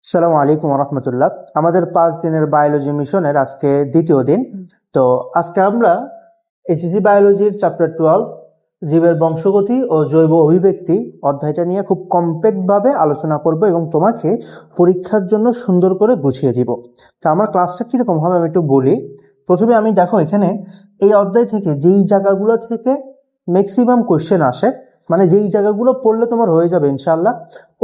আসসালামু আলাইকুম রহমতুল্লাহ। আমাদের 5 দিনের বায়োলজি মিশনের আজকে দ্বিতীয় দিন। তো আজকে আমরা এসএসসি বায়োলজির চ্যাপ্টার 12 জীবের বংশগতি ও জৈব অভিব্যক্তি অধ্যায়টা নিয়ে খুব কমপ্যাক্ট ভাবে আলোচনা করব এবং তোমাকে পরীক্ষার জন্য সুন্দর করে গুছিয়ে দিব। তো আমার ক্লাসটা কিরকম হবে আমি একটু বলি। প্রথমে আমি দেখো এখানে এই অধ্যায় থেকে যেই জায়গাগুলো থেকে ম্যাক্সিমাম কোশ্চেন আসে, মানে যেই জায়গাগুলো পড়লে তোমার হয়ে যাবে ইনশাল্লাহ,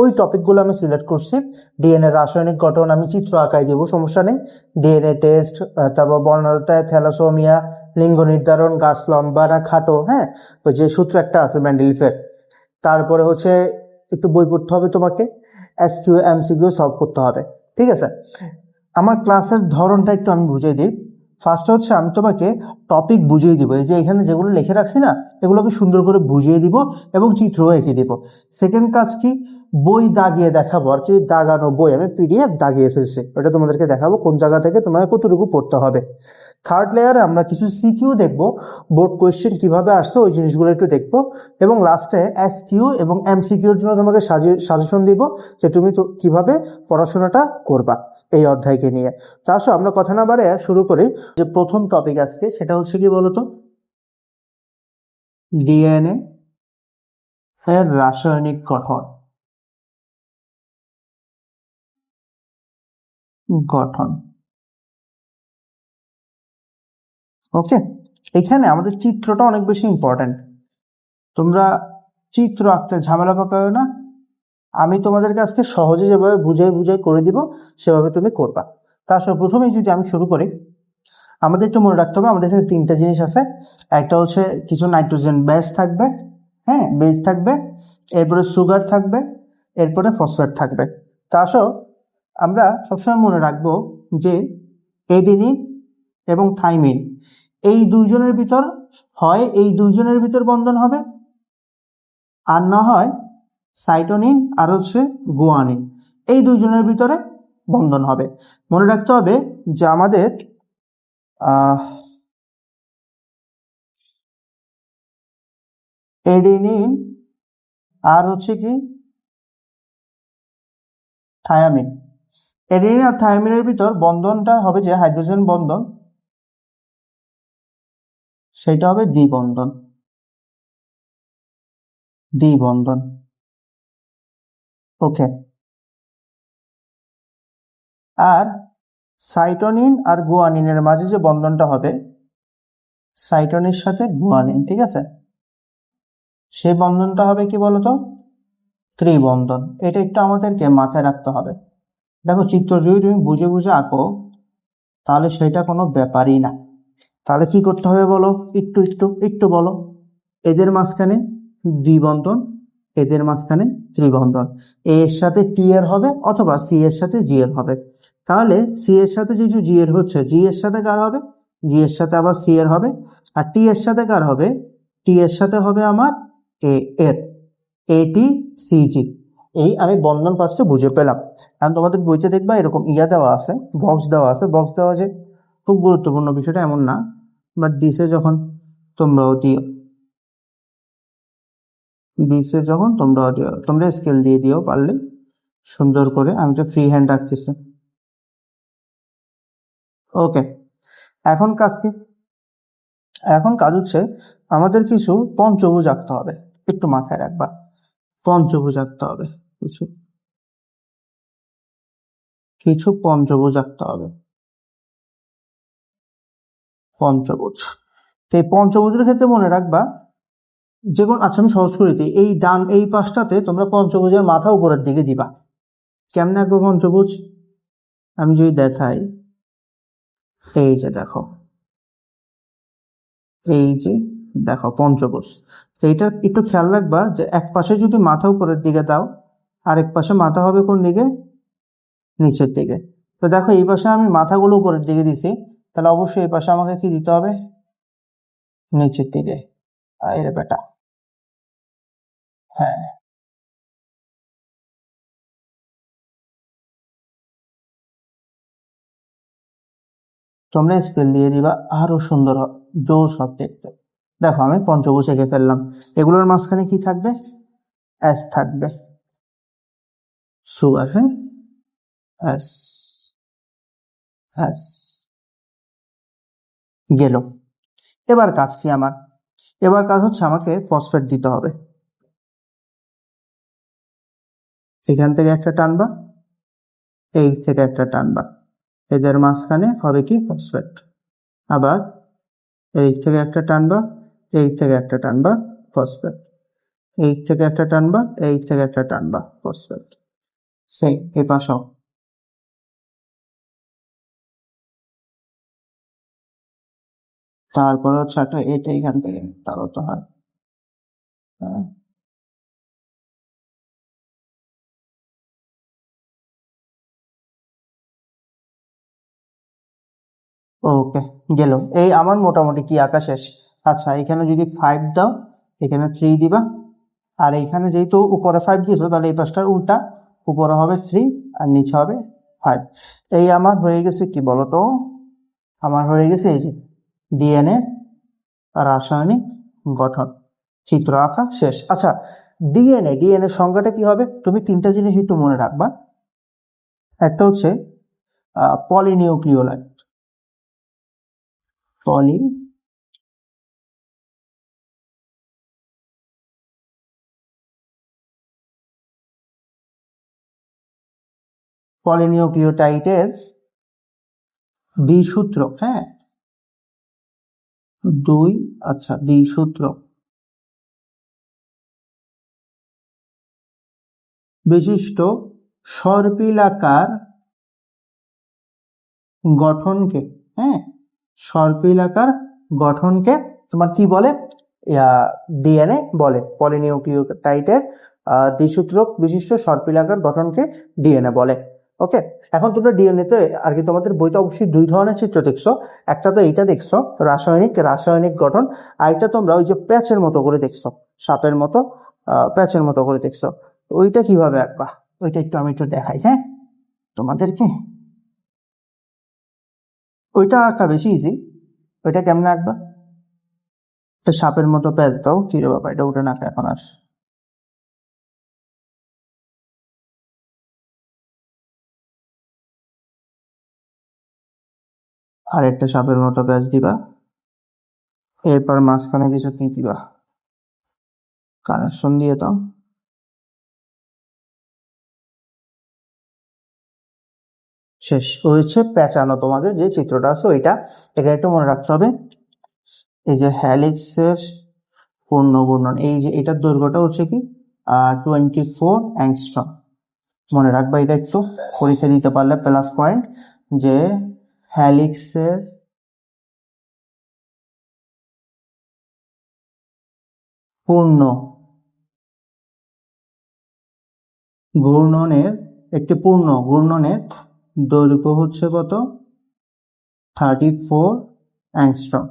ওই টপিকগুলো আমি সিলেক্ট করছি। ডিএনএ রাসায়নিক গঠন আমি চিত্র আঁকাই দিব, সমস্যা নেই। ডিএনএ টেস্ট, তারপর বর্ণাঢ্যতা, থ্যালাসোমিয়া, লিঙ্গ নির্ধারণ, গাছ লম্বা না খাটো, হ্যাঁ ওই যে সূত্র একটা আছে ম্যান্ডেলিফের। তারপরে হচ্ছে একটু বই পড়তে হবে তোমাকে, এসকিউ এমসিকিউ সলভ করতে হবে, ঠিক আছে। আমার ক্লাসের ধরনটা একটু আমি বুঝিয়ে দিই। ফার্স্ট হচ্ছে আমি তোমাকে টপিক বুঝিয়ে দিব, এই যে এখানে যেগুলো লিখে রাখছি না, এগুলোকে সুন্দর করে বুঝিয়ে দিব এবং চিত্রও এঁকে দিব। সেকেন্ড কাজ কি, বই দাগিয়ে দেখাবো, আর কি দাগানো বই আমি পিডিএফ দাগিয়ে ফেলছি, ওটা তোমাদেরকে দেখাবো কোন জায়গা থেকে তোমাকে কতটুকু পড়তে হবে। থার্ড লেয়ারে আমরা কিছু সিকিউ দেখবো, বোর্ড কোয়েশ্চেন কিভাবে আসছে ওই জিনিসগুলো একটু দেখবো, এবং লাস্টে এসকিউ এবং এমসিকিউর জন্য তোমাকে সাজেশন দিব যে তুমি তো কিভাবে পড়াশোনাটা করবা এই অধ্যায়কে নিয়ে। তা আসো আমরা কথা না বাড়ে শুরু করি। যে প্রথম টপিক আজকে সেটা হচ্ছে কি বলতো, ডিএনএ এর রাসায়নিক গঠন। গঠন ওকে। এখানে আমাদের চিত্রটা অনেক বেশি ইম্পর্টেন্ট। তোমরা চিত্র আঁকতে ঝামেলা পাবে না, আমি তোমাদেরকে আজকে সহজে যেভাবে বুঝাই বুঝাই করে দিব সেভাবে তুমি করবা। তার সাথে প্রথমেই যদি আমি শুরু করি, আমাদের একটু মনে রাখতে হবে আমাদের এখানে তিনটা জিনিস আছে। একটা হচ্ছে কিছু নাইট্রোজেন বেস থাকবে, হ্যাঁ বেস থাকবে, এরপরে সুগার থাকবে, এরপরে ফসফেট থাকবে। তা আসো আমরা সবসময় মনে রাখবো যে এডিনিন এবং থাইমিন এই দুইজনের ভিতর হয় এই দুইজনের ভিতর বন্ধন হবে, আর না হয় সাইটোনিন আর হচ্ছে গুয়ানিন, এই দুইজনের ভিতরে বন্ধন হবে। মনে রাখতে হবে যে আমাদের এডিনিন আর হচ্ছে কি থায়ামিন, এডিনিন আর থায়ামিনের ভিতর বন্ধনটা হবে যে হাইড্রোজেন বন্ধন, সেটা হবে দ্বিবন্ধন। দ্বিবন্ধন ওকে। আর সাইটোনিন আর গুয়ানিনের মাঝে যে বন্ধনটা হবে, সাইটোনের সাথে গুয়ানিন, ঠিক আছে, সেই বন্ধনটা হবে কি বলতো, ত্রিবন্ধন। এটা একটু আমাদেরকে মাথায় রাখতে হবে। দেখো চিত্র যদি তুমি বুঝে বুঝে আঁকো তাহলে সেটা কোনো ব্যাপারই না। তাহলে কি করতে হবে বলো, একটু একটু একটু বলো। এদের মাঝখানে দ্বিবন্ধন, এদের মাঝখানে ত্রিবন্ধন, এ এর সাথে টি এর হবে অথবা সি এর সাথে জি এর হবে। তাহলে সি এর সাথে যেহেতু জি এর হচ্ছে, জি এর সাথে কার হবে, জি এর সাথে আবার সি এর হবে। আর টি এর সাথে কার হবে, টি এর সাথে হবে আমার এ এর, এটি সিজি। এই আমি বন্ধন ফার্স্টে বুঝে পেলাম। কারণ তোমাদের বইতে দেখবা এরকম ইয়া দেওয়া আছে, বক্স দেওয়া আছে, বক্স দেওয়া যে খুব গুরুত্বপূর্ণ বিষয়টা এমন না, বাট দিছে যখন তোমরাও দিও, দিছে যখন তোমরাও দিও, তোমরা স্কেল দিয়ে দিও পারলে সুন্দর করে। আমি তো ফ্রি হ্যান্ড রাখতেছি। ওকে, এখন কাজ কি, এখন কাজ হচ্ছে আমাদের কিছু পঞ্চভুজ আঁকতে হবে, একটু মাথায় রাখবা। পঞ্চভুজ আঁকতে হবে, কিছু কিছু পঞ্চভুজ আঁকতে হবে। পঞ্চভুজ, তো এই পঞ্চভুজের ক্ষেত্রে মনে রাখবা যে কোন, আচ্ছা আমি সহজ করে দিই, এই ডান এই পাশটাতে তোমরা পঞ্চভুজের মাথা উপরের দিকে দিবা। কেমনে আঁকবো পঞ্চভুজ, আমি যদি দেখাই, এই যে দেখো, এই যে দেখো পঞ্চভুজ। তো এটা একটু খেয়াল রাখবা যে এক পাশে যদি মাথা উপরের দিকে দাও, আরেক পাশে মাথা হবে কোন দিকে, নিচের দিকে। তো দেখো এই পাশে আমি মাথাগুলো উপরের দিকে দিছি, তাহলে অবশ্যই এই পাশে আমাকে কি দিতে হবে, নিচের দিকে। এর বেটা, হ্যাঁ তোমরা স্কেল দিয়ে দিবা, আরো সুন্দর জোস সব দেখতে। দেখো আমি পঞ্চভুজ এঁকে ফেললাম, এগুলোর মাঝখানে কি থাকবে, এস থাকবে, সুগার, হ্যাঁ। এস এস গেল। এবার কাজ কি আমার? এবার কাজ হচ্ছে আমাকে ফসফেট দিতে হবে। এখান থেকে একটা টানবা, এই থেকে একটা টানবা, এদের মাঝখানে হবে কি ফসফেট। আবার এই থেকে একটা টানবা, এই থেকে একটা টানবা, ফসফেট। এই থেকে একটা টানবা, এই থেকে একটা টানবা, ফসফেট। সেই এ পাশাও। তারপরে হচ্ছে একটা এটা এখান থেকে তারও তো হয়। হ্যাঁ। ওকে, গেল। এই আমার মোটামুটি কি আঁকা শেষ। আচ্ছা, এখানে যদি 5 দাও, এখানে 3 দিবা, আর এইখানে যেহেতু উপরে 5 দিয়েছো, তাহলে এই পাশটার উল্টা, উপরে হবে 3 আর নিচে হবে 5। এই আমার হয়ে গেছে কি বলতো, আমার হয়ে গেছে এই যে ডিএনএ রাসায়নিক গঠন, চিত্র আঁকা শেষ। আচ্ছা, ডিএনএ সংজ্ঞাটা কি হবে? তুমি তিনটা জিনিস একটু মনে রাখবা। একটা হচ্ছে পলিনিউক্লিওটাইড, পলি পলিনিউক্লিওটাইডের দ্বিসূত্র, হ্যাঁ, দুই, আচ্ছা দ্বিসূত্র বিশিষ্ট সর্পিলাকার গঠনকে, হ্যাঁ, সর্পিলাকার গঠনকে তোমার কি বলে? ডিএনএ বলে। পলিনিউক্লিওটাইডের দ্বিসূত্র বিশিষ্ট সর্পিলাকার গঠনকে ডিএনএ বলে। ওকে, এখন তোমরা ডিএনএ তে আর কি তোমাদের বইতে অবশ্যই দুই ধরনের চিত্র দেখছো। একটা তো এইটা দেখছো, রাসায়নিক গঠন, আর এটা তোমরা ওই যে প্যাচের মতো করে দেখছো, সাপের মতো প্যাচের মতো করে দেখছো। ওইটা কিভাবে আঁকবা, ওইটা আমি একটু দেখাই, হ্যাঁ তোমাদেরকে। ওইটা আঁকা বেশি ইজি। ওইটা কেমনে আঁকবা? একটা সাপের মতো প্যাচ দাও, কি রে বাবা, এটা উঠে না এখন আর। আর একটা সাপের মতো প্যাচ দিবা, এরপর মাঝখানে কিছু কি দিবা, কানেকশন দিয়ে দাও। শেষ হয়েছে পেঁচানো। তোমাদের যে চিত্রটা আছে ওইটা এখানে একটু মনে রাখতে হবে। এই যে হ্যালিক্সের পূর্ণ ঘূর্ণন, এই যে এটার দৈর্ঘ্যটা হচ্ছে কি 24 অ্যাংস্ট্রম। মনে রাখবা, এটা একটু পরীক্ষা দিতে পারলে প্লাস পয়েন্ট, যে হ্যালিক্সের পূর্ণ ঘূর্ণনের, একটি পূর্ণ ঘূর্ণনের দৈর্ঘ্য হচ্ছে কত? 34 অ্যাংস্ট্রম।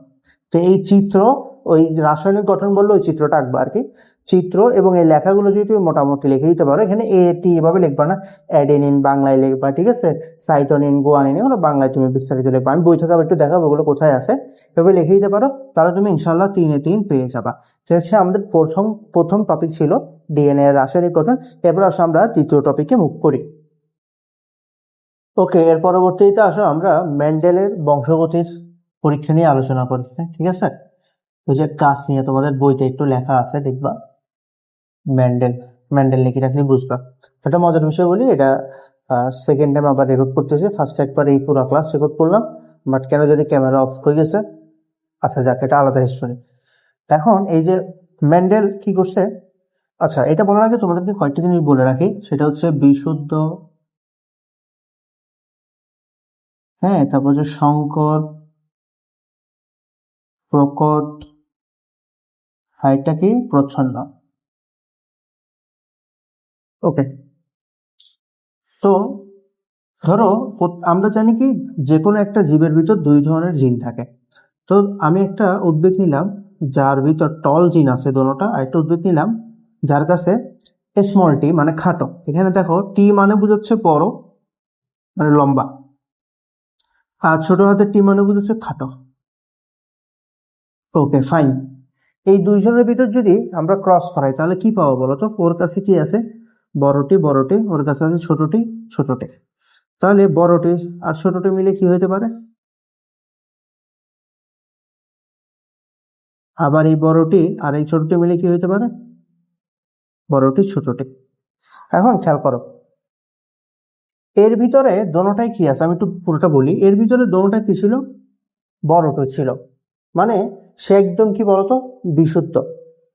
তো এই চিত্র, ওই রাসায়নিক গঠন বললে ওই চিত্রটা আঁকবা আর কি। চিত্র এবং এই লেখাগুলো যদি তুমি মোটামুটি লিখে দিতে পারো, এখানে এ টি এভাবে লিখবা না, অ্যাডেনিন বাংলায় লিখবা, ঠিক আছে, সাইটোনিন গুয়ানিন এগুলো বাংলায় তুমি বিস্তারিত লিখবা। আমি বই থেকে আবার একটু দেখাবো ওগুলো কোথায় আছে, এভাবে লিখে দিতে পারো, তাহলে তুমি ইনশাল্লাহ 3-3 পেয়ে যাবা। তো হচ্ছে আমাদের প্রথম টপিক ছিল ডিএনএ রাসায়নিক গঠন। এরপর আসলে আমরা দ্বিতীয় টপিকে মুভ করি। ওকে, এর পরবর্তীতে আসো আমরা মেন্ডেলের বংশগতির পরীক্ষা নিয়ে আলোচনা করি, হ্যাঁ ঠিক আছে। ওই যে গাছ নিয়ে তোমাদের বইতে একটু লেখা আছে, দেখবা মেন্ডেল, লিখে রাখলে বুঝবা। একটা মজার বিষয় বলি, এটা সেকেন্ড টাইম আবার রেকর্ড করতেছি। ফার্স্ট একবার এই পুরো ক্লাস রেকর্ড করলাম, বাট কেন যদি ক্যামেরা অফ হয়ে গেছে। আচ্ছা যাক, এটা আলাদা হিস্টোরি। এখন এই যে মেন্ডেল কি করছে, আচ্ছা এটা বলার আগে তোমাদেরকে কয়েকটা জিনিস বলে রাখি। সেটা হচ্ছে বিশুদ্ধ, হ্যাঁ, তারপর যে সংকর, প্রকট, আর এটা কি প্রচ্ছন্ন। ওকে, তো ধরো আমরা জানি কি যে কোনো একটা জীবের ভিতর দুই ধরনের জিন থাকে। তো আমি একটা উদ্ভিদ নিলাম যার ভিতর টল জিন আছে দোনোটা, আর একটা উদ্ভিদ নিলাম যার কাছে স্মল টি মানে খাটো। এখানে দেখো টি মানে বুঝাচ্ছে বড়, মানে লম্বা, আর ছোট হাতের টি মানে বুঝাচ্ছে খাটো। Okay fine. এই দুইজনের ভিতর যদি আমরা ক্রস করাই তাহলে কি পাবো বলো তো? ওর কাছে কি আছে? বড়টি, ওর কাছে আছে ছোটটি। তাহলে বড়টি আর ছোটটি মিলে কি হতে পারে? আবার এই বড়টি আর এই ছোটটি মিলে কি হতে পারে? বড়টি ছোটটি। এখন খেয়াল করো, এর ভিতরে দোনোটাই কি আছে, আমি একটু পুরোটা বলি। এর ভিতরে দোনোটা কি ছিল? বড়টি ছিল। মানে সে একদম কি বলতো, বিশুদ্ধ,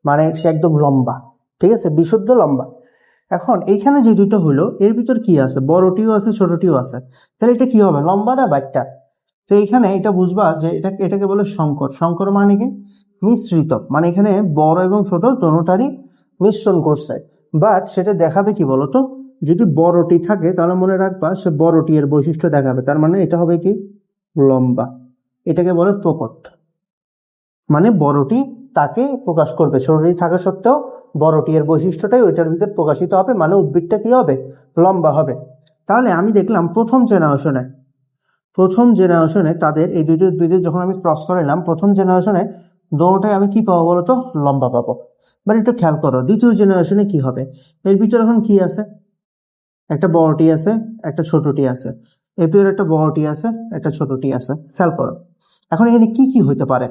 মানে সে একদম লম্বা, ঠিক আছে, বিশুদ্ধ লম্বা। এখন এইখানে যে দুটো হলো, এর ভিতর কি আছে? বড়টিও আছে, ছোটটিও আছে। তাহলে এটা কি হবে, লম্বা না বাট্টা? তো এইখানে এটা বুঝবা যে এটাকে বলে সংকর। সংকর মানে কি? মিশ্রিত, মানে এখানে বড় এবং ছোট দোনোটারই মিশ্রণ করছে। বাট সেটা দেখাবে কি বলতো, যদি বড়টি থাকে তাহলে মনে রাখবা সে বড়টি এর বৈশিষ্ট্য দেখাবে, তার মানে এটা হবে কি, লম্বা। এটাকে বলে প্রকট, মানে বড়টি তাকে প্রকাশ করবে, ছোটটি থাকা সত্ত্বেও বড়টি এর বৈশিষ্ট্যটাই ওইটার ভিতর প্রকাশিত হবে, মানে উদ্ভিদটা কি হবে, লম্বা হবে। তাহলে আমি দেখলাম প্রথম জেনারেশনে তাদের এই দুইটি উদ্ভিদের যখন আমি ক্রস করালাম, প্রথম জেনারেশনে দোনোটাই আমি কি পাবো বলতো, লম্বা পাবো। বাট একটু খেয়াল করো, দ্বিতীয় জেনারেশনে কি হবে? এর ভিতরে এখন কি আছে? একটা বড়টি আছে, একটা ছোটটি আছে। এর ভিতরে একটা বড়টি আছে, একটা ছোটটি আছে। খেয়াল করো, এখন এখানে কি কি হইতে পারে?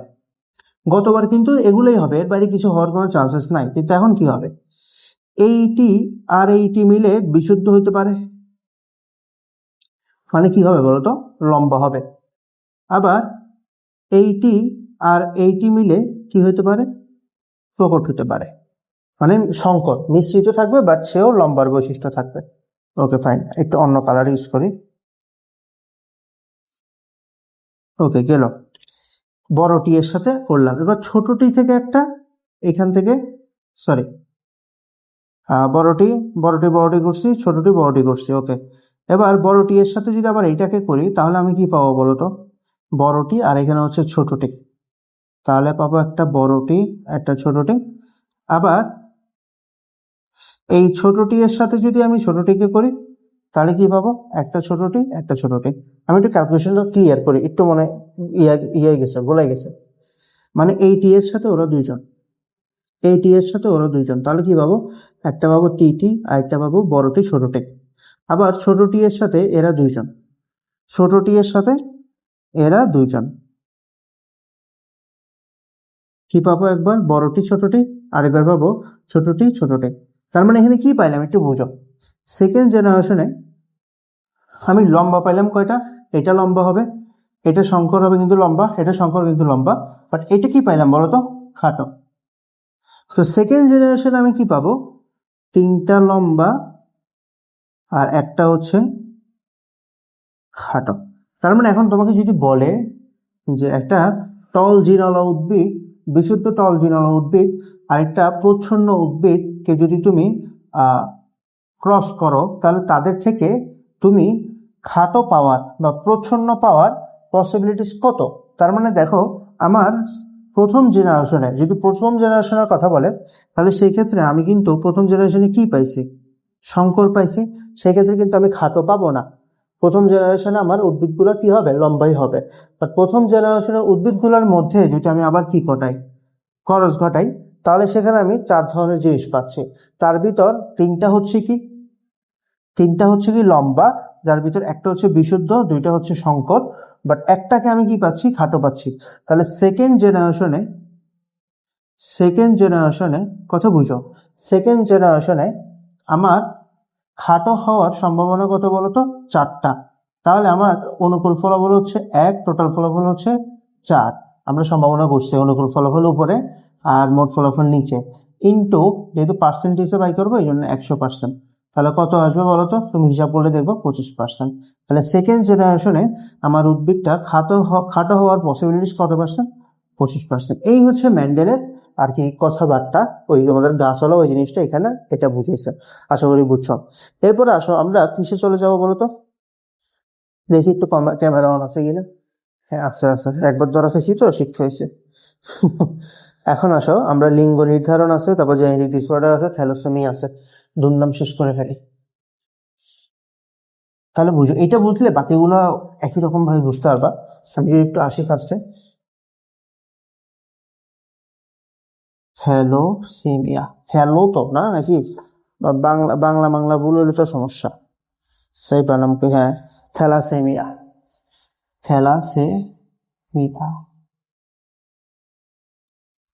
গতবার কিন্তু এগুলোই হবে, এর বাইরে কিছু হওয়ার কোনো চান্সেস নাই। কিন্তু এখন কি হবে? এইটি আর এইটি মিলে বিশুদ্ধ হইতে পারে, মানে কি হবে বলতো, লম্বা হবে। আবার এইটি আর এইটি মিলে কি হতে পারে, প্রকট হতে পারে, মানে সংকর মিশ্রিত থাকবে, বাট সেও লম্বার বৈশিষ্ট্য থাকবে। ওকে ফাইন, একটু অন্য কালার ইউজ করি। ওকে গেল, বড়টি এর সাথে করলাম। এবার ছোটটি থেকে একটা, এখান থেকে, সরি, বড়টি বড়টি বড়টি করছি, ছোটটি বড়টি করছি। ওকে, এবার বড়টি এর সাথে যদি আবার এইটাকে করি, তাহলে আমি কি পাবো বলতো, বড়টি আর এখানে হচ্ছে ছোটটি। তাহলে পাবো একটা বড়টি, একটা ছোটটি। আবার এই ছোটটি এর সাথে যদি আমি ছোটটিকে করি, তাহলে কি পাবো, একটা ছোটটি, একটা ছোটটি। আমি একটু ক্যালকুলেশনটা ক্লিয়ার করি, একটু মনে ইয়ে গেছে, ভুলে গেছে। মানে এই টি এর সাথে ওরা দুইজন, এই টি এর সাথে ওরা দুইজন, তাহলে কি পাবো, একটা পাবো টি আর একটা পাবো বড়টি ছোটটি। আবার ছোট টি এর সাথে এরা দুইজন, ছোট টি এর সাথে এরা দুইজন, কি পাবো, একবার বড়টি ছোটটি, আর এবার পাবো ছোটটি ছোটটি। তার মানে এখানে কি পাইলাম একটু বুঝো, সেকেন্ড জেনারেশনে আমি লম্বা পাইলাম কয়টা, এটা লম্বা হবে, এটা শঙ্কর হবে কিন্তু লম্বা, এটা শঙ্কর কিন্তু লম্বা। বাট এটা কি পাইলাম বলতো, খাটো। তো সেকেন্ড জেনারেশনে আমি কি পাবো, তিনটা লম্বা আর একটা হচ্ছে খাটো। তার মানে এখন তোমাকে যদি বলে যে একটা টল জিনলা উদ্ভিদ, বিশুদ্ধ টল জিনলা উদ্ভিদ আর একটা প্রচ্ছন্ন উদ্ভিদকে যদি তুমি ক্রস করো, তাহলে তাদের থেকে তুমি খাটো পাওয়ার বা প্রচ্ছন্ন পাওয়ার পসিবিলিটিস কত? তার মানে দেখো, আমার প্রথম জেনারেশনের কথা বলে, তাহলে সেই ক্ষেত্রে আমি কিন্তু প্রথম জেনারেশনে কি পাইছি, শঙ্কর পাইছি। সেই ক্ষেত্রে কিন্তু আমি খাটো পাবো না। প্রথম জেনারেশনে আমার উদ্ভিদগুলো কি হবে, লম্বাই হবে। বাট প্রথম জেনারেশনের উদ্ভিদগুলোর মধ্যে যদি আমি আবার কি ক্রস ঘটাই, তাহলে সেখানে আমি চার ধরনের জিনিস পাচ্ছি। তার ভিতর তিনটা হচ্ছে কি লম্বা, যার ভিতর একটা হচ্ছে বিশুদ্ধ, দুইটা হচ্ছে সংকর, বাট একটাকে আমি কি পাচ্ছি, খাটো পাচ্ছি। তাহলে সেকেন্ড জেনারেশনে কথা বুঝো, সেকেন্ড জেনারেশনে আমার খাটো হওয়ার সম্ভাবনা কত বলতো, চারটা। তাহলে আমার অনুকূল ফলাফল হচ্ছে এক, টোটাল ফলাফল হচ্ছে চার। আমরা সম্ভাবনা করছি অনুকূল ফলাফল উপরে আর মোট ফলাফল নিচে, ইন্টু যেহেতু পার্সেন্টেজে বাই করবো এই জন্য 100%। তাহলে কত আসবে বলতো, তুমি হিসাব করলে দেখবো 25%। তাহলে সেকেন্ড জেনারেশনে আমার উদ্ভিদটা খাটো হওয়ার পসিবিলিটিস কত পার্সেন্ট, 25%। এই হচ্ছে মেন্ডেলের আর কি কথাবার্তা, ওই আমাদের গাছওয়ালা ওই জিনিসটা এখানে এটা বুঝিয়েছে। আশা করি বুঝছো। এরপরে আসো আমরা কিসে চলে যাবো বলতো, দেখি একটু ক্যামেরা অন আছে কিনা। হ্যাঁ আছে আছে, একবার ধরা খেয়েছি তো শিখতে হয়েছে। এখন আসো আমরা লিঙ্গ নির্ধারণ আছে, তারপর জেনেটিক ডিসঅর্ডার আছে, থ্যালাসেমিয়া আছে, দুর্নাম শেষ করে ফেলি। তাহলে বুঝো, এটা বুঝলে বাকিগুলো একই রকম ভাবে বুঝতে পারবা। আমি যদি একটু আসি ফার্স্টে, থ্যালোসেমিয়া, থ্যালো তো না নাকি, বা বাংলা বাংলা বাংলা ভুল হলে তো সমস্যা, সেই বানাম কি, হ্যাঁ থ্যালাসেমিয়া। থ্যালাসেমিয়া।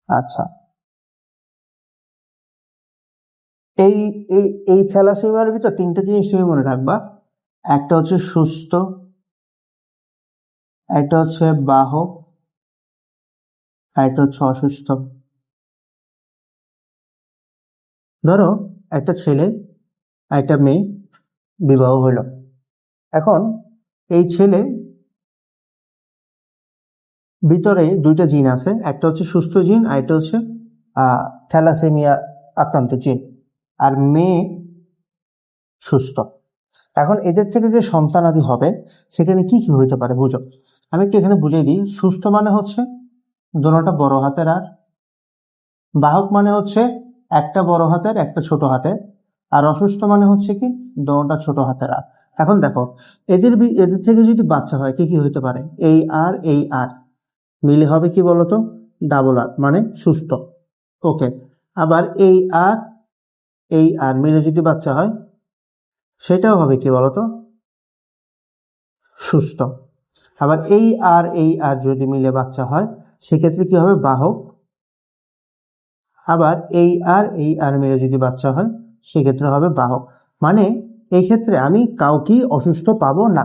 আচ্ছা, এই এই এই থ্যালাসেমিয়ার ভিতর তিনটা জিনিস তুমি মনে রাখবা। একটা হচ্ছে সুস্থ, একটা হচ্ছে বাহক, আর একটা হচ্ছে অসুস্থ। ধরো একটা ছেলে আর একটা মেয়ে বিবাহ হইল। এখন এই ছেলে ভিতরে দুইটা জিন আছে, একটা হচ্ছে সুস্থ জিন আর একটা হচ্ছে থ্যালাসেমিয়া আক্রান্ত জিন, আর মেয়ে সুস্থ। এখন এদের থেকে যে সন্তানাদি হবে সেখানে কি কি হইতে পারে বুঝো। আমি একটু এখানে বুঝিয়ে দিই। সুস্থ মানে হচ্ছে দোনোটা বড় হাতের আর, বাহক মানে হচ্ছে একটা বড় হাতের একটা ছোট হাতের, আর অসুস্থ মানে হচ্ছে কি দোনোটা ছোট হাতের আর। এখন দেখো এদের থেকে যদি বাচ্চা হয় কি কি হইতে পারে, এই আর মিলে হবে কি বলতো, ডাবল আর মানে সুস্থ। ওকে, আবার এই আর মিলে যদি বাচ্চা হয় সেটাও হবে কি বলতো, সুস্থ। আবার এই আর যদি মিলে বাচ্চা হয় সেক্ষেত্রে কি হবে, বাহক। আবার এই আর মিলে যদি বাচ্চা হয় সেক্ষেত্রে হবে বাহক। মানে এই ক্ষেত্রে আমি কাউকেই অসুস্থ পাবো না।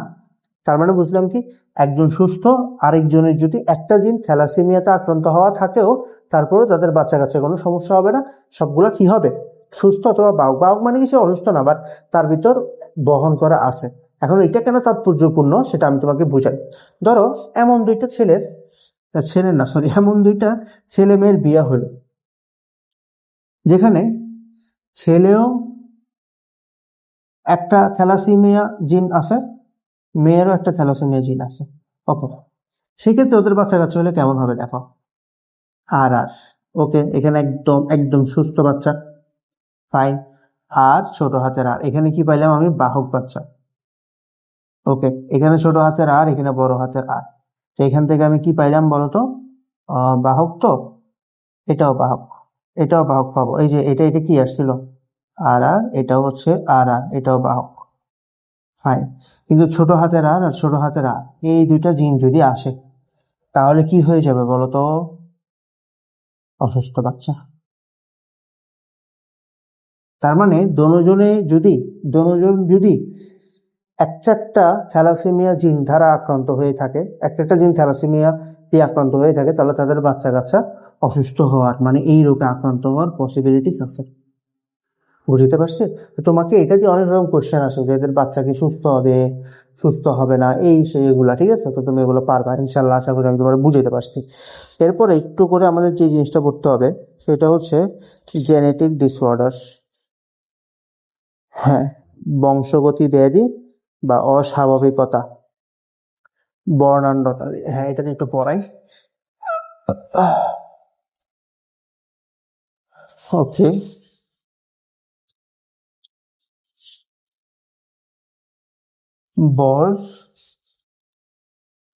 তার মানে বুঝলাম কি, একজন সুস্থ, আরেকজনের যদি একটা জিন থ্যালাসেমিয়াতে আক্রান্ত হওয়া থাকেও তারপরেও তাদের বাচ্চা কাচ্চা কোনো সমস্যা হবে না, সবগুলো কি হবে, সুস্থ অথবা বাহক। বাহক মানে কি সে অসুস্থ না, বাট তার ভিতর বহন করা আছে। এখন এটা কেন তাৎপর্যপূর্ণ সেটা আমি তোমাকে বুঝাই। ধরো এমন দুইটা ছেলের না সরি, এমন দুইটা ছেলে মেয়ের বিয়ে হলো যেখানে ছেলেও একটা থ্যালাসেমিয়া জিন আছে, মেয়েরও একটা থ্যালাসেমিয়া জিন আছে। ওকে, সেক্ষেত্রে ওদের বাচ্চা কাচ্চা হলে কেমন হবে দেখো। আর আর ওকে, এখানে একদম একদম সুস্থ বাচ্চা, ফাইন। আর ছোট হাতের আর, এখানে কি পাইলাম আমি, বাহক বাচ্চা। ওকে, এখানে ছোট হাতের আর, এখানে বড় হাতের আর, তো এখান থেকে আমি কি পাইলাম বলতো, বাহক। তো এটাও বাহক, এটাও বাহক পাবো। এই যে এটা এটা কি আসছিল, আর আর, এটাও হচ্ছে আর আর, এটাও বাহক, ফাইন। কিন্তু ছোট হাতের আর আর ছোট হাতের আর এই দুইটা জিন যদি আসে তাহলে কি হয়ে যাবে বলতো, অসুস্থ বাচ্চা। তার মানে দনোজন যদি একটা একটা থ্যালাসেমিয়া জিন দ্বারা আক্রান্ত হয়ে থাকে, একটা একটা জিন থ্যালাসেমিয়া দিয়ে আক্রান্ত হয়ে থাকে, তাহলে তাদের বাচ্চা কাচ্চা অসুস্থ হওয়ার মানে এই রোগে আক্রান্ত হওয়ার পসিবিলিটিস আছে। বুঝতে পারছি। তো তোমাকে এটা দিয়ে অনেক রকম কোশ্চেন আসে যে এদের বাচ্চা কি সুস্থ হবে, সুস্থ হবে না, এই সেই এগুলা, ঠিক আছে। তো তুমি এগুলো পারবা ইনশাল্লাহ, আশা করি আমি তোমার বুঝাইতে পারছি। এরপরে একটু করে আমাদের যে জিনিসটা পড়তে হবে সেটা হচ্ছে জেনেটিক ডিসঅর্ডার। হ্যাঁ, বংশগতি ব্যাধি বা অস্বাভাবিকতা, বর্ণাঢ্যতা। হ্যাঁ, এটা নিয়ে একটু পড়াই। ওকে,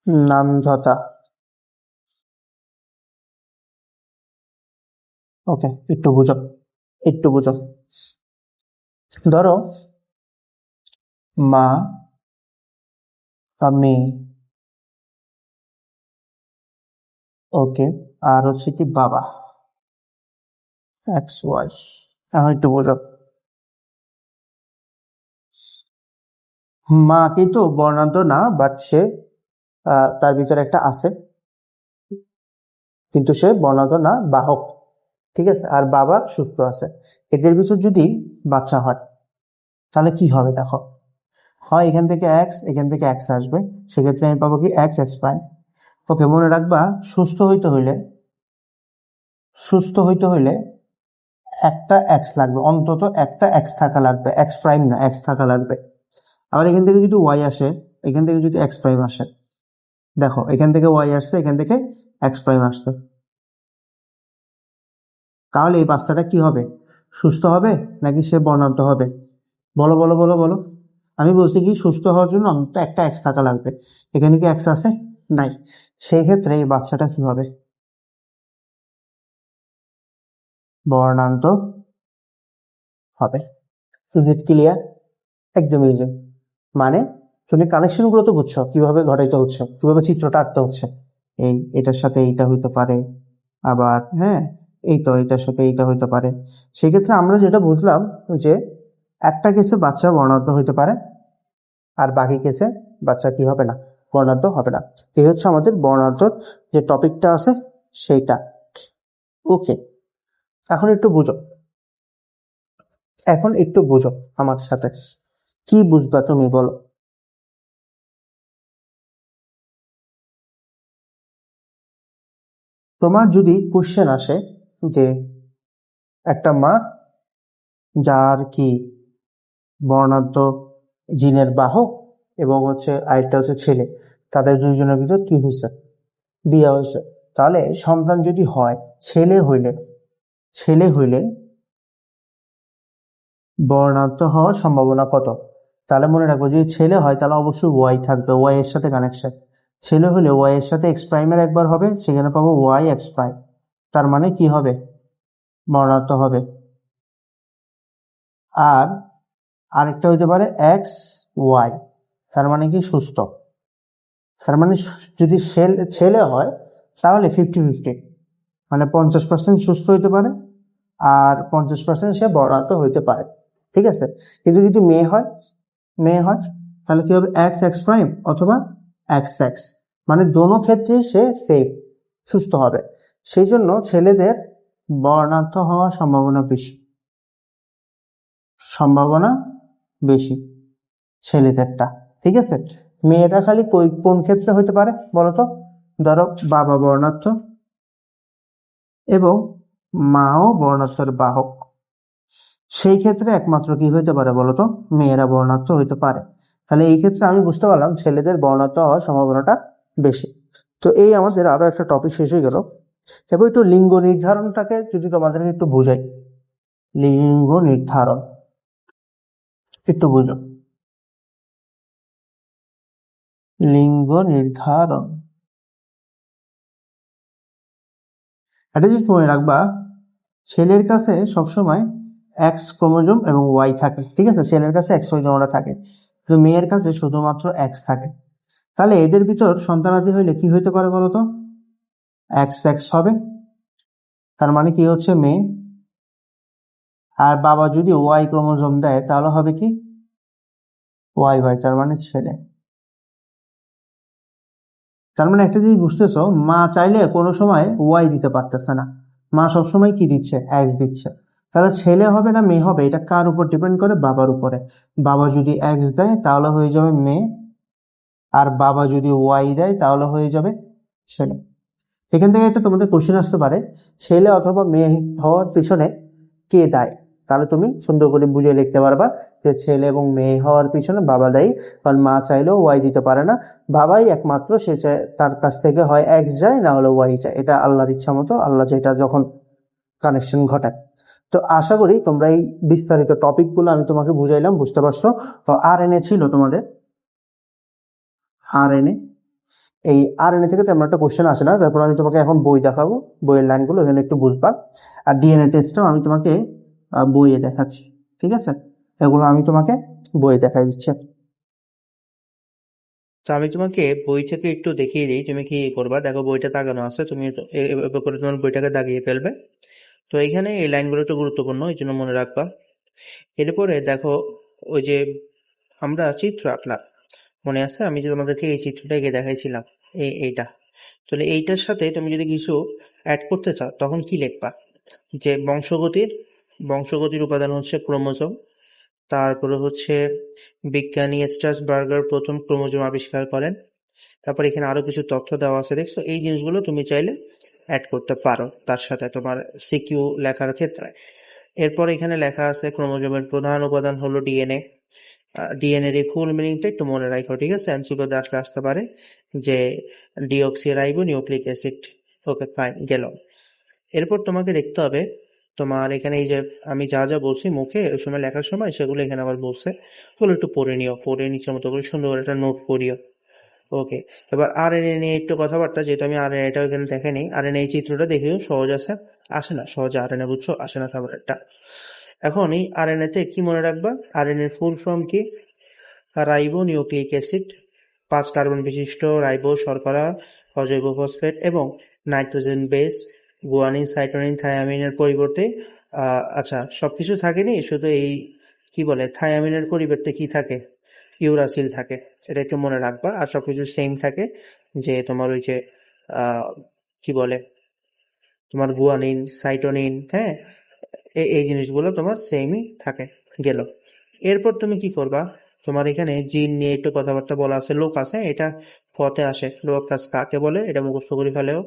বর্ণাঢ্যতা। ওকে, একটু বুঝো, একটু বুঝো। ধরো মা বা মেয়ে, ওকে, আর হচ্ছে কি বাবা, এক্স ওয়াই। এখন একটু বোঝো, মা কিন্তু বর্ণাঢ্য না, বাট সে তার ভিতরে একটা আছে, কিন্তু সে বর্ণাঢ্য না, বাহক, ঠিক আছে। আর বাবা সুস্থ আছে। এদের ভিতর যদি বাচ্চা হয় তাহলে কি হবে দেখো। হয় এখান থেকে এক্স, এখান থেকে এক্স আসবে, সেক্ষেত্রে আমি পাবো কি এক্স এক্স প্রাইম। ওকে, মনে রাখবা সুস্থ হইতে হইলে একটা এক্স লাগবে, অন্তত একটা এক্স থাকা লাগবে, এক্স প্রাইম না, এক্স থাকা লাগবে। আবার এখান থেকে যদি ওয়াই আসে, এখান থেকে যদি এক্স প্রাইম আসে, দেখো এখান থেকে ওয়াই আসছে, এখান থেকে এক্স প্রাইম আসছে, তাহলে এই বাচ্চাটা কি হবে, সুস্থ হবে নাকি সে বর্ণাঢ্য হবে? বলো বলো বলো বলো। আমি বলছি কি সুস্থ হওয়ার জন্য অন্তত একটা এক্স থাকা লাগবে, এখানে কি এক্স আছে, নাই। সেই ক্ষেত্রে এই বাচ্চাটা কি হবে, বর্ণাঢ্য হবে। Is it clear? একদম ইজি। মানে তুমি কানেকশন গুলো তো বুঝছো কিভাবে ঘটাইতে হচ্ছে, কিভাবে চিত্রটা আঁকতে হচ্ছে। এটার সাথে এইটা হইতে পারে, আবার হ্যাঁ এই তো এটার সাথে এইটা হইতে পারে। সেক্ষেত্রে আমরা যেটা বুঝলাম যে একটা কেসে বাচ্চা বর্ণাঢ্য হইতে পারে, আর বাকি কেসে বাচ্চা কি হবে না, বর্ণাঢ্য হবে না। এই হচ্ছে আমাদের বর্ণাঢ্যর যে টপিকটা আছে সেইটা। ওকে, এখন একটু বুঝো, এখন একটু বুঝো আমার সাথে, কি বুঝবা তুমি বলো। তোমার যদি কোশ্চেন আসে যে একটা মা যার কি বর্ণাঢ্য জিনের বাহক, এবং হচ্ছে আরেকটা হচ্ছে ছেলে, তাদের দুইজনের ভিতর কি হয়েছে, বিয়ে হয়েছে, তাহলে সন্তান যদি হয় ছেলে হইলে, ছেলে হইলে বর্ণাঢ্য হওয়ার সম্ভাবনা কত। তাহলে মনে রাখবো যদি ছেলে হয় তাহলে অবশ্যই ওয়াই থাকবে, ওয়াই এর সাথে কানেকশন। ছেলে হলে ওয়াই এর সাথে এক্স প্রাইমের একবার হবে, সেখানে পাবো ওয়াই এক্স প্রাইম, তার মানে কি হবে, বর্ণাঢ্য হবে। আর আরেকটা হইতে পারে এক্স ওয়াই, তার মানে কি সুস্থ। তার মানে যদি ছেলে হয় তাহলে 50-50, মানে 50% সুস্থ হইতে পারে আর 50% সে বর্ণাঢ্য হইতে পারে, ঠিক আছে। কিন্তু যদি মেয়ে হয়, মেয়ে হয় তাহলে কি হবে, এক্স এক্স প্রাইম অথবা এক্স এক্স, মানে দোনো ক্ষেত্রে সে সেফ, সুস্থ হবে। সেই জন্য ছেলেদের বর্ণাঢ্য হওয়ার সম্ভাবনা বেশি, সম্ভাবনা বেশি ছেলেদেরটা, ঠিক আছে। মেয়েটা খালি কোন ক্ষেত্রে হতে পারে বলতো, ধরো বাবা বর্ণাঢ্য এবং মাও বর্ণাঢ্যের বাহক, সেই ক্ষেত্রে একমাত্র কি হইতে পারে বলতো, মেয়েরা বর্ণাঢ্য হইতে পারে। তাহলে এই ক্ষেত্রে আমি বুঝতে পারলাম ছেলেদের বর্ণাঢ্য হওয়ার সম্ভাবনাটা বেশি। তো এই আমাদের আরো একটা টপিক শেষ হয়ে গেল। এবার একটু লিঙ্গ নির্ধারণটাকে যদি তোমাদেরকে একটু বুঝাই, লিঙ্গ নির্ধারণ একটু বুঝো, লিঙ্গ নির্ধারণ এটা যদি মনে রাখবা, ছেলের কাছে সবসময় এক্স ক্রোমোজোম এবং ওয়াই থাকে, ঠিক আছে, ছেলের কাছে এক্স ওয়াই দুটোটা থাকে, কিন্তু মেয়ের কাছে শুধুমাত্র এক্স থাকে। তাহলে এদের ভিতর সন্তানাদি হইলে কি হইতে পারে বলতো, এক্স এক্স হবে, তার মানে কি হচ্ছে মেয়ে। আর বাবা যদি ওয়াই ক্রোমোজোম দেয় তাহলে হবে কি, ওয়াই ওয়াই, তার মানে ছেলে। তার মানে একটা জিনিস বুঝতেছো, মা চাইলে কোনো সময় ওয়াই দিতে পারতেছে না, মা সবসময় কি দিচ্ছে, এক্স দিচ্ছে। তাহলে ছেলে হবে না মেয়ে হবে, এটা কার উপর ডিপেন্ড করে, বাবার উপরে। বাবা যদি এক্স দেয় তাহলে হয়ে যাবে মেয়ে, আর বাবা যদি ওয়াই দেয় তাহলে হয়ে যাবে ছেলে। এখান থেকে একটা তোমাদের কোশ্চেন আসতে পারে, ছেলে অথবা মেয়ে হওয়ার পিছনে কে দায়ী। তাহলে তুমি সুন্দর করে বুঝে লিখতে পারবা যে ছেলে এবং মেয়ে হওয়ার পিছনে বাবা দায়ী, কারণ মা চাইলেও ওয়াই দিতে পারে না, বাবাই একমাত্র, সে চায় তার কাছ থেকে হয় এক্স যায় না হলে ওয়াই চায়, এটা আল্লাহর ইচ্ছা মতো, আল্লাহ যেটা যখন কানেকশন ঘটায়। তো আশা করি তোমরা এই বিস্তারিত টপিক গুলো আমি তোমাকে বুঝাইলাম, বুঝতে পারছো। তো আর এন এ ছিল তোমাদের, আর এন এ, এই আরএনএ থেকে তেমন একটা কোশ্চেন আসে না, তারপর আমি তোমাকে এখন বই দেখাবো, বইয়ের লাইনগুলো এখানে একটু বুঝবা। আর ডিএনএ টেস্টটাও আমি তোমাকে বইয়ে দেখাচ্ছি, ঠিক আছে, এগুলো আমি তোমাকে বইয়ে দেখাই দিচ্ছি। তো আমি তোমাকে বই থেকে একটু দেখিয়ে দিই, তুমি কি করবা, দেখো বইটা দাগানো আছে, তুমি এভাবে করে তোমার বইটাকে দাগিয়ে ফেলবে। তো এইখানে এই লাইনগুলো একটু গুরুত্বপূর্ণ, এই জন্য মনে রাখবা। এরপরে দেখো, ওই যে আমরা চিত্র আঁকলাম, মনে আছে আমি যে তোমাদেরকে এই চিত্রটা এঁকে দেখাইছিলাম, এইটা, তাহলে এইটার সাথে তুমি যদি কিছু অ্যাড করতে চাও তখন কি লিখবা, যে বংশগতির উপাদান হচ্ছে ক্রোমোজোম, তারপরে হচ্ছে বিজ্ঞানী স্ট্রাসবার্গার প্রথম ক্রোমোজোম আবিষ্কার করেন, তারপর এখানে আরো কিছু তথ্য দেওয়া আছে, দেখছো, এই জিনিসগুলো তুমি চাইলে অ্যাড করতে পারো তার সাথে তোমার সিকিউ লেখার ক্ষেত্রে। এরপর এখানে লেখা আছে ক্রোমোজোমের প্রধান উপাদান হলো ডিএনএ। ডিএনএর এই ফুল মিনিংটা একটু মনে রাখো, ঠিক আছে, এমসিকিউতে আসলে আসতে পারে, যে deoxyribo nucleic acid. Okay fine, গেল। এরপর তোমাকে দেখতে হবে, তোমার এখানে এই যে আমি যা যা বলছি মুখে ওই সময় লেখার সময় সেগুলো এখানে আবার বলছে, ওগুলো একটু পড়ে নিও, পড়ে নিচের মতো করে সুন্দর করে একটা নোট করিও। ওকে, এবার আরএনএ নিয়ে একটু কথাবার্তা, যেহেতু আমি আরএনএটাও এখানে দেখেনি, আরএনএ এই চিত্রটা দেখিও সহজ আছে, আসে না সহজে আরএনএ, বুঝছো, আসে না খাবার একটা। এখন এই আরএনএ তে কি মনে রাখবা, আরএনএ ফুল ফর্ম কি, রাইবো নিউক্লিক অ্যাসিড, 5 কার্বন বিশিষ্ট রাইবো শর্করা, অজৈব ফসফেট এবং নাইট্রোজেন বেস, গুয়ানিন, সাইটোনিন, থায়ামিনের পরিবর্তে আচ্ছা সবকিছু থাকেনি, শুধু এই কি বলে থায়ামিনের পরিবর্তে কি থাকে, ইউরাসিল থাকে। এটা একটু মনে রাখবা। আর সবকিছু সেম থাকে, যে তোমার ওই যে কি বলে তোমার গুয়ানিন, সাইটোনিন, হ্যাঁ, এই জিনিসগুলো তোমার সেমই থাকে। গেল। এরপর তুমি কি করবা, তোমার এখানে জিন নিয়ে একটু কথাবার্তা বলা আছে, লোক আছে, এটা ফতে আসে, লোকাস কাকে বলে এটা মুখস্থ করে ফেলেও।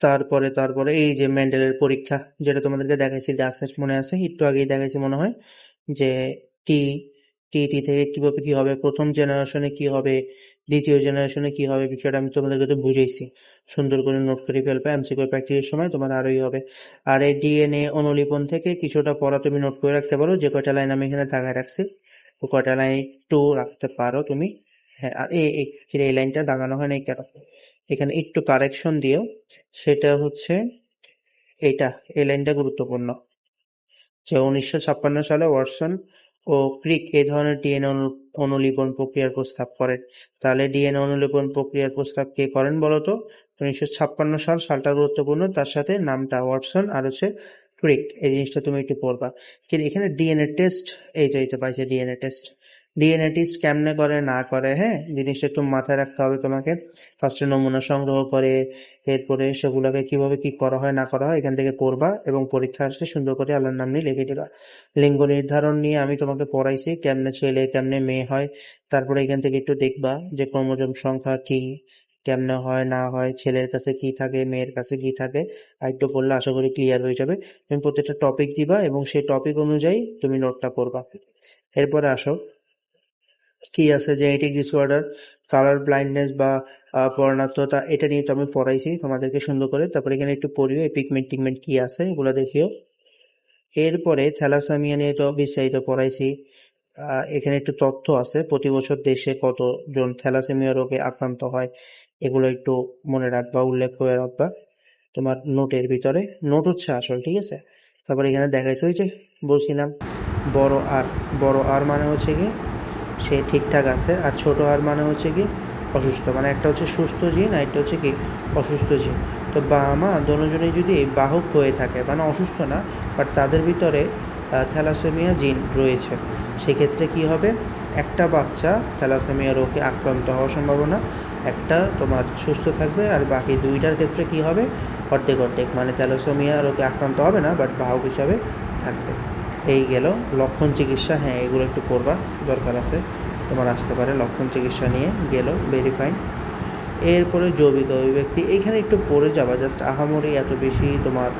তারপরে এই যে মেন্ডেলের পরীক্ষা, যেটা তোমাদেরকে দেখাইছি গাছের, মনে আছে একটু আগেই দেখাইছি মনে হয়, যে টি টি থেকে কিভাবে কি হবে, প্রথম জেনারেশনে কি হবে, দ্বিতীয় জেনারেশনে কি হবে, বিষয়টা আমি তোমাদেরকে তো বুঝাইছি। সুন্দর করে নোট করে ফেলবে, এমসিকিউ প্র্যাকটিসের সময় তোমার আরোই হবে। আর এই ডিএনএ অনুলিপন থেকে কিছুটা পড়া তুমি নোট করে রাখতে পারো, যে কয়টা লাইন আমি এখানে দাগায় রাখছি ও কয়টা লাইন একটু রাখতে পারো তুমি। হ্যাঁ, আর এই লাইনটা দাগানো হয় নাই কেন, এখানে একটু কারেকশন দিও। সেটা হচ্ছে এইটা, এই লাইনটা গুরুত্বপূর্ণ, যে 1956 সালে ওয়াটসন ও ক্রিক এই ধরনের ডিএনএ অনুলিপন প্রক্রিয়ার প্রস্তাব করেন। তাহলে ডিএনএ অনুলিপন প্রক্রিয়ার প্রস্তাব কে করেন বলতো? 1956 সালটা গুরুত্বপূর্ণ, তার সাথে নামটা ওয়াটসন আর হচ্ছে ক্রিক, এই জিনিসটা তুমি একটু পড়বা। কিন্তু এখানে ডিএনএ টেস্ট, এইটা পাইছে ডিএনএ টেস্ট। ডিএনএ টেস্ট কেমনে করে না করে, হ্যাঁ, জিনিসটা একটু মাথায় রাখতে হবে তোমাকে। ফার্স্টে নমুনা সংগ্রহ করে, এরপরে সেগুলোকে কিভাবে কি করা হয় না করা হয় এখান থেকে পড়বা, এবং পরীক্ষা আসলে সুন্দর করে আল্লাহর নাম নিয়ে লিখে দিবা। লিঙ্গ নির্ধারণ নিয়ে আমি তোমাকে পড়াইছি, কেমনে ছেলে কেমনে মেয়ে হয়। তারপরে এখান থেকে একটু দেখবা যে ক্রোমোজোম সংখ্যা কি, কেমনে হয় না হয়, ছেলের কাছে কি থাকে মেয়ের কাছে কি থাকে, আর একটু পড়লে আশা করি ক্লিয়ার হয়ে যাবে। তুমি প্রত্যেকটা টপিক দিবা এবং সেই টপিক অনুযায়ী তুমি নোটটা করবা। এরপরে আসো, কি আছে জেনেটিক ডিসঅর্ডার, কালার ব্লাইন্ডনেস বা বর্ণাঢ্যতা, এটা নিয়ে তো আমি পড়াইছি তোমাদেরকে সুন্দর করে। তারপরে এখানে একটু পড়িও এই পিগমেন্ট টিগমেন্ট কি আছে এগুলো দেখিও। এরপরে থ্যালাসেমিয়া নিয়ে তো বিস্তারিত পড়াইছি। এখানে একটু তথ্য আছে, প্রতি বছর দেশে কতজন থ্যালাসেমিয়া রোগে আক্রান্ত হয়, এগুলো একটু মনে রাখবা, উল্লেখ করে রাখবা তোমার নোটের ভিতরে। নোট হচ্ছে আসল, ঠিক আছে। তারপরে এখানে দেখাইছে ওই যে বলছিলাম বড় আর, বড় আর মানে হচ্ছে কি সে ঠিকঠাক আছে, আর ছোট আর মানে হচ্ছে কি অসুস্থ, মানে একটা হচ্ছে সুস্থ জিন আর একটা হচ্ছে কি অসুস্থ জিন। তো বাবা মা দুজনেই যদি বাহক হয়ে থাকে, মানে অসুস্থ না, বাট তাদের ভিতরে থ্যালাসেমিয়া জিন রয়েছে, সেক্ষেত্রে কি হবে, একটা বাচ্চা থ্যালাসেমিয়া রোগে আক্রান্ত হওয়ার সম্ভাবনা, একটা তোমার সুস্থ থাকবে, আর বাকি দুইটার ক্ষেত্রে কি হবে, অর্ধেক অর্ধেক, মানে থ্যালাসেমিয়া রোগে আক্রান্ত হবে না বাট বাহক হিসাবে থাকবে। এই গেল লক্ষণ চিকিৎসা, হ্যাঁ এগুলো একটু করবা, দরকার আছে, তোমার আসতে পারে লক্ষণ চিকিৎসা নিয়ে। গেল ভেরি ফাইন। এরপরে জৈবিক অভিব্যক্তি, এইখানে একটু পড়ে যাবা, জাস্ট আহামরি এত বেশি তোমার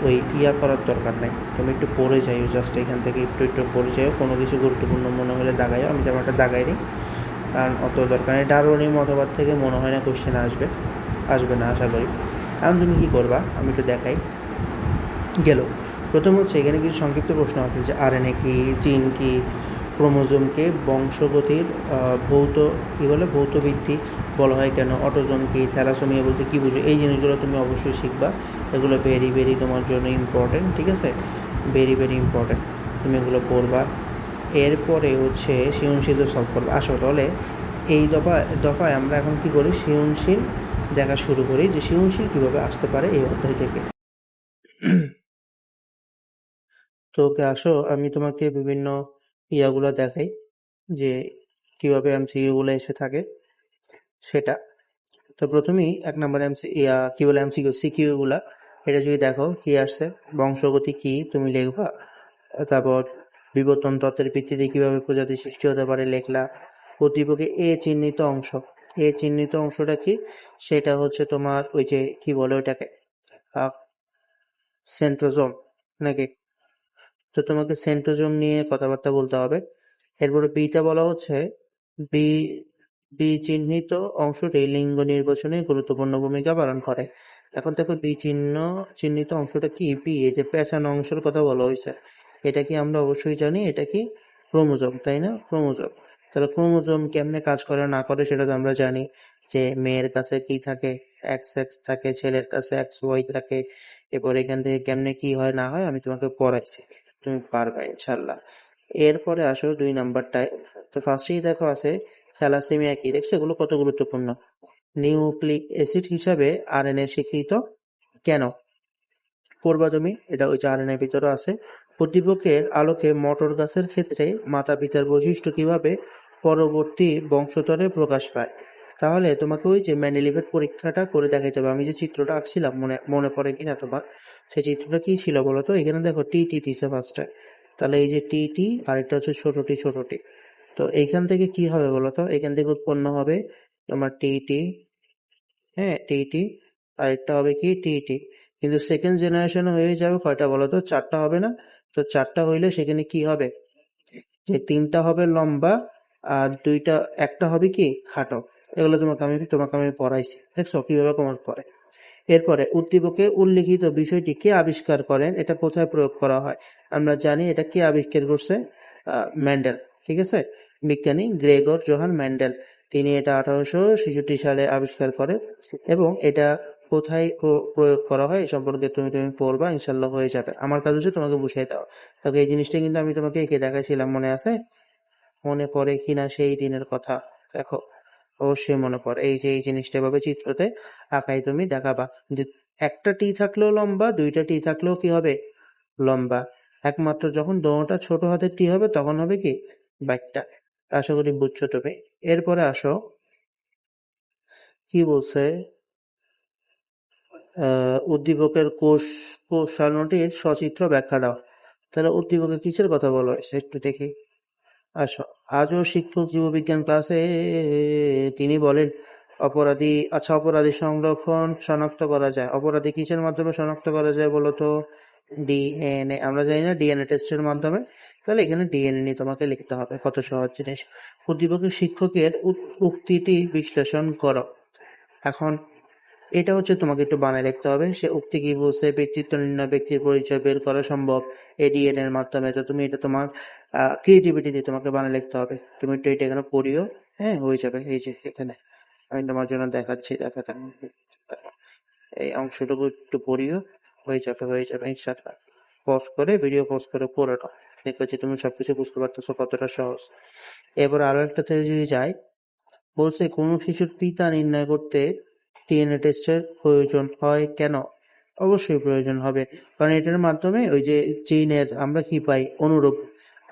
ওই করার দরকার নেই, তুমি একটু পড়ে যাইও, জাস্ট এখান থেকে একটু পড়ে যাইও, কোনো কিছু গুরুত্বপূর্ণ মনে হলে দাগাইও, আমি তেমন একটা দাগাই নিই, কারণ অত দরকার নেই। ডারউইনের মতবাদ থেকে মনে হয় না কোশ্চেন আসবে না আশা করি। এখন তুমি কী করবা আমি একটু দেখাই। গেল। প্রথম হচ্ছে এখানে কিছু সংক্ষিপ্ত প্রশ্ন আছে, যে আরএনএ কি, জিন কি, ক্রোমোজোমকে বংশগতির ভৌত ভিত্তি বলা হয় কেন, অটোজোম কি, থ্যালাসেমিয়া বলতে কি বুঝো, এই জিনিসগুলো তুমি অবশ্যই শিখবা। এগুলো ভেরি ভেরি তোমার জন্য ইম্পর্টেন্ট, ঠিক আছে, ভেরি ভেরি ইম্পর্টেন্ট, তুমি এগুলো পড়বা। এরপরে হচ্ছে সৃজনশীল সলভ করবা। আসো তাহলে এই দফায় আমরা এখন কি করি, সৃজনশীল দেখা শুরু করি, যে সৃজনশীল কীভাবে আসতে পারে এই অধ্যায় থেকে। তো ওকে আসো, আমি তোমাকে বিভিন্ন ইয়াগুলো দেখাই, যে কিভাবে এমসিকিউ গুলো এসে থাকে সেটা। তো প্রথমেই 1 নম্বর কি বলে এমসিকিউ সিকিউ গুলা, এটা যদি দেখো কি আসছে, বংশগতি কি তুমি লিখবা, তারপর বিবর্তন তত্ত্বের ভিত্তিতে কিভাবে প্রজাতি সৃষ্টি হতে পারে লিখলা, প্রতিপক্ষে এ চিহ্নিত অংশটা কি, সেটা হচ্ছে তোমার ওই যে কি বলে ওইটাকে সেন্ট্রোজোম নাকি, তো তোমাকে সেন্ট্রোজোম নিয়ে কথাবার্তা বলতে হবে। এরপরে বিটা বলা হচ্ছে বি বি চিহ্নিত অংশটি লিঙ্গ নির্বাচনে গুরুত্বপূর্ণ ভূমিকা পালন করে। এখন দেখো চিহ্নিত অংশটা কি, বি, এই যে পেঁচানো অংশের কথা বলা হয়েছে, এটা কি আমরা অবশ্যই জানি, এটা কি ক্রোমোজোম, তাই না, ক্রোমোজোম। তাহলে ক্রোমোজোম কেমনে কাজ করে না করে সেটা তো আমরা জানি, যে মেয়ের কাছে কি থাকে, এক্স এক্স থাকে, ছেলের কাছে এক্স ওয়াই থাকে। এরপর এখান থেকে কেমনে কি হয় না হয় আমি তোমাকে পড়াইছি, তুমি পারবা ইনশাল্লাহ। এরপরে আসো 2 নাম্বারটায়। তো ফার্স্টেই দেখো আছে থ্যালাসেমিয়া কি, দেখছো এগুলো কত গুরুত্বপূর্ণ। নিউক্লিক অ্যাসিড হিসাবে আরএনএ স্বীকৃত কেন? পড়বা তুমি, এটা ওই যে আরএনএ ভিতরে আছে। উদ্দীপকের আলোকে মটর গাছের ক্ষেত্রে মাতা পিতার বৈশিষ্ট্য কিভাবে পরবর্তী বংশধরে প্রকাশ পায়? তাহলে তোমাকে ওই যে ম্যান্ডেলিভের পরীক্ষাটা করে দেখাইতে হবে। আমি যে চিত্রটা আঁকছিলাম, মনে মনে পড়ে কিনা তোমার? সেই চিত্রটা কি ছিল বলো তো? এখানে দেখো টি টি দিছে ফার্স্টে, তাহলে এই যে টি টি আর একটা হচ্ছে ছোট টি ছোট টি। তো এইখান থেকে কি হবে বলো তো? এখান থেকে উৎপন্ন হবে তোমার টি টি, হ্যাঁ টি টি, আর একটা হবে কি টি টি। কিন্তু সেকেন্ড জেনারেশনে হয়ে যাবে কয়টা বলো তো? 4টা হবে না? তো 4টা হইলে সেখানে কি হবে? যে 3টা হবে লম্বা আর একটা হবে কি খাটো। এগুলো তোমাকে আমি পড়াইছি, দেখছো কিভাবে কমন পড়ে। এরপরে উদ্দীপকে উল্লিখিত বিষয়টি কে আবিষ্কার করেন, এটা কোথায় প্রয়োগ করা হয়? আমরা জানি এটা কে আবিষ্কার করছে, ম্যান্ডেল, ঠিক আছে, বিজ্ঞানী গ্রেগর জোহান ম্যান্ডেল। তিনি এটা 1866 সালে আবিষ্কার করে। এবং এটা কোথায় প্রয়োগ করা হয় এই সম্পর্কে তুমি পড়বা, ইনশাল্লাহ হয়ে যাবে। আমার কাজ হচ্ছে তোমাকে বুঝিয়ে দেওয়া। তবে এই জিনিসটা কিন্তু আমি তোমাকে এঁকে দেখাইছিলাম, মনে আছে? মনে পড়ে কিনা সেই দিনের কথা? দেখো, অবশ্যই মনে পড়ে। এই যে এই জিনিসটা এভাবে চিত্রতে আঁকাই তুমি দেখাবা যে একটা টি থাকলেও লম্বা, 2টা টি থাকলেও কি হবে? লম্বা। একমাত্র যখন দোনোটা ছোট হাতের টি হবে তখন হবে কি? বাইকটা। আশা করি বুঝছো তুমি। এরপরে আসো, কি বলছে, উদ্দীপকের কোষাণুটির সচিত্র ব্যাখ্যা দাও। তাহলে উদ্দীপকে কিসের কথা বলা হয়েছে একটু দেখি। আসো, আজও শিক্ষক জীববিজ্ঞান ক্লাসে তিনি বলেন অপরাধী সংরক্ষণ শনাক্ত করা যায়। অপরাধী কিসের মাধ্যমে শনাক্ত করা যায় বলো তো? ডিএনএ। আমরা জানি না ডিএনএ টেস্টের মাধ্যমে। তাহলে এখানে ডিএনএ নিয়ে তোমাকে লিখতে হবে, কত সহজ জিনিস। উদ্দীপকের শিক্ষকের উক্তিটি বিশ্লেষণ করো। এখন এটা হচ্ছে তোমাকে একটু বানায় লিখতে হবে। সে উক্তি কি বলছে? ব্যক্তিত্ব নির্ণয়, ব্যক্তির পরিচয় বের করা সম্ভব এডিএন এর মাধ্যমে। তো তুমি এটা তোমার ক্রিয়েটিভিটি দিয়ে তোমাকে বানায় লিখতে হবে। তুমি একটু এটা এখানে পড়িও, হ্যাঁ হয়ে যাবে। এই যে এখানে আমি তোমার জন্য দেখাচ্ছি, দেখাতে এই অংশটুকু একটু পড়িও, হয়ে যাবে ইনশাআল্লাহ। ভিডিও পজ করে পড়োটা, দেখবে যে তুমি সবকিছু বুঝতে পারতেছো কতটা সহজ। এবার আরো একটাতে যদি যাই, বলছে কোনো শিশুর পিতা নির্ণয় করতে ডিএনএ টেস্টের প্রয়োজন হয় কেন? অবশ্যই প্রয়োজন হবে, কারণ এটার মাধ্যমে ওই যে জিনের আমরা কি পাই, অনুরূপ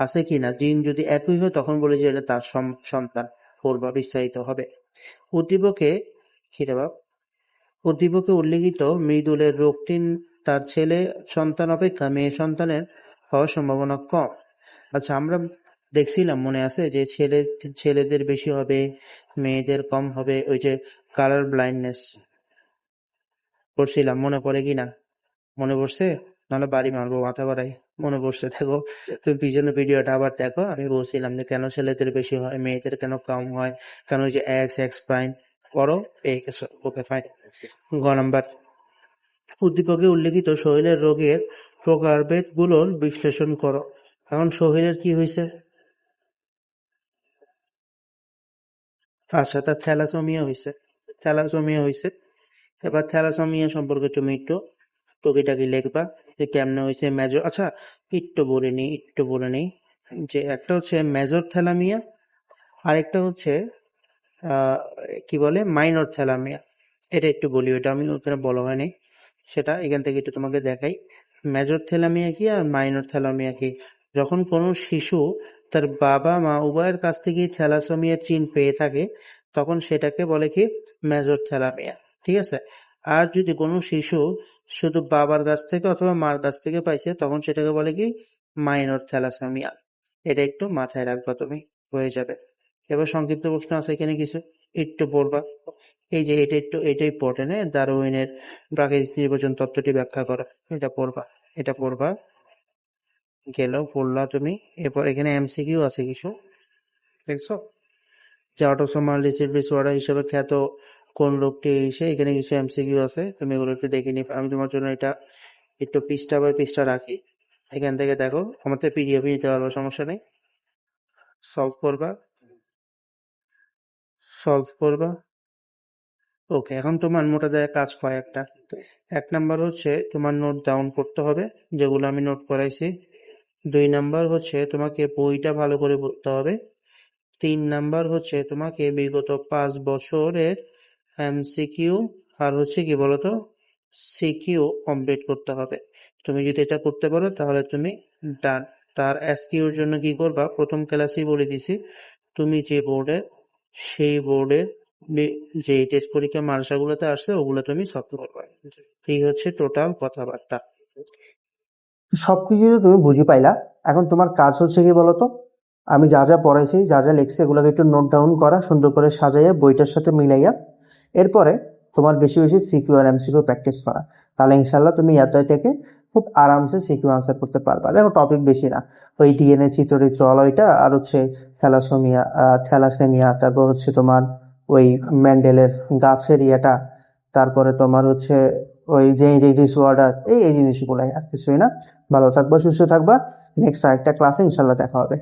আছে কিনা। জিন যদি একই হয় তখন বলে যে এটা তার সন্তান। পড়বা, বিস্তারিত হবে। উদ্দীপকে কিরে বাপ, উদ্দীপকে উল্লিখিত মৃদুলের রোগটি তার ছেলে সন্তান অপেক্ষা মেয়ে সন্তানের হওয়ার সম্ভাবনা কম। আচ্ছা, আমরা দেখছিলাম মনে আছে যে ছেলেদের বেশি হবে, মেয়েদের কম হবে, ওই যে কালার ব্লাইন্ডনেস পড়ছিলাম, মনে পড়ে কিনা? মনে পড়ছে? নাহলে বাড়ি মারবো মাথা বাড়াই। মনে পড়ছে, দেখো তুমি পিছনে ভিডিওটা আবার দেখো। আমি বলছিলাম যে কেন ছেলেদের বেশি হয়, মেয়েদের কেন কম হয়, কেন ওই যে এক্স প্রাইম পড়ো, পেয়ে গেছো, ওকে ফাইন। গ নাম্বার, উদ্দীপকে উল্লিখিত শরীরের রোগের প্রকারভেদগুলোর বিশ্লেষণ করো। এখন শরীরের কি হয়েছে? আচ্ছা, তার থ্যালাসোমিয়া হয়েছে। এবার থ্যালাসোমিয়া সম্পর্কে তুমি একটু টুকিটাকি লিখবা যে কেমনে হয়েছে। আচ্ছা, একটু বলে নিই যে একটা হচ্ছে মেজর থ্যালামিয়া, আরেকটা হচ্ছে আহ কি বলে মাইনর থ্যালামিয়া। এটা একটু বলি, ওটা আমি ওখানে বলা হয়নি, সেটা এখান থেকে একটু তোমাকে দেখাই। মেজর থ্যালামিয়া কি আর মাইনর থ্যালামিয়া কি? যখন কোনো শিশু তার বাবা মা উভয়ের কাছ থেকেই থ্যালাসোমিয়ার চিন পেয়ে থাকে তখন সেটাকে বলে কি? মেজর থ্যালামিয়া, ঠিক আছে। আর যদি কোনো শিশু শুধু বাবার কাছ থেকে অথবা মার কাছ থেকে পাইছে তখন সেটাকে বলে কি? Minor thalassemia. এটা একটু মাথায় রাখবা তুমি, হয়ে যাবে। এবার সংক্ষিপ্ত প্রশ্ন আছে এখানে কিছু, একটু পড়বা। এই যে এটা ইম্পর্টেন্ট, হ্যাঁ, ডারউইনের প্রাকৃতিক নির্বাচন তত্ত্বটি ব্যাখ্যা করো। এটা পড়বা, পড়লা তুমি। এরপর এখানে এমসিকিউ আছে কিছু, দেখছো, যে অটোসোমাল রিসেসিভ ডিসঅর্ডার হিসেবে খ্যাত কোন রোগটি, এখানে কিছু এমসিকিউ আছে, তুমি এগুলো একটু দেখে নিবে। আমি তোমার জন্য এটা একটু পৃষ্ঠা বাই পৃষ্ঠা রাখি, এখান থেকে দেখো। আমার তো পিডিএফ নিতে পারবো, সমস্যা নেই। সলভ করবা, সলভ করবা। ওকে, এখন তোমার মোটা দাগে কাজ কয়েকটা। 1 নাম্বার হচ্ছে তোমার নোট ডাউন করতে হবে, যেগুলো আমি নোট করাইছি। 2 নাম্বার হচ্ছে তোমাকে বইটা ভালো করে পড়তে হবে। 3 নাম্বার হচ্ছে তোমাকে বিগত 5 বছরের এমসিকিউ আর হচ্ছে কি বলতো সিকিউ কমপ্লিট করতে হবে। তুমি যদি এটা করতে পারো তাহলে তুমি ডান। তার এসকিউর জন্য কি করবা, প্রথম ক্লাসেই বলে দিছি, তুমি যে বোর্ডে সেই বোর্ডের যে টেস্ট পরীক্ষার মার্কসগুলোতে আসছে ওগুলো তুমি সলভ করবা। এই হচ্ছে টোটাল কথাবার্তা। সবকিছু তো তুমি বুঝি পাইলা। এখন তোমার কাজ হচ্ছে কি বলতো, আমি যা যা পড়াইছি, যা যা লিখছি, এগুলোকে একটু নোট ডাউন করা, সুন্দর করে সাজাইয়া বইটার সাথে মিলাইয়া এরপরে তোমার বেশি বেশি সিকিউ আর এমসিকিউ প্র্যাকটিস করা। তাহলে ইনশাল্লাহ তুমি এতই থেকে খুব আরামসে সিকিউ আনসার করতে পারবা। দেখো টপিক বেশি না, ওই ডিএনএ চিত্ররিত্র ওইটা, আর হচ্ছে থ্যালাসেমিয়া, তারপর হচ্ছে তোমার ওই ম্যান্ডেলের গাছের ইয়েটা, তারপরে তোমার হচ্ছে ওই জেনেটিক ডিসঅর্ডার, এই এই জিনিসগুলাই, আর কিছুই না। ভালো থাকবা, সুস্থ থাকবা। নেক্সট আরেকটা ক্লাসে ইনশাল্লাহ দেখা হবে।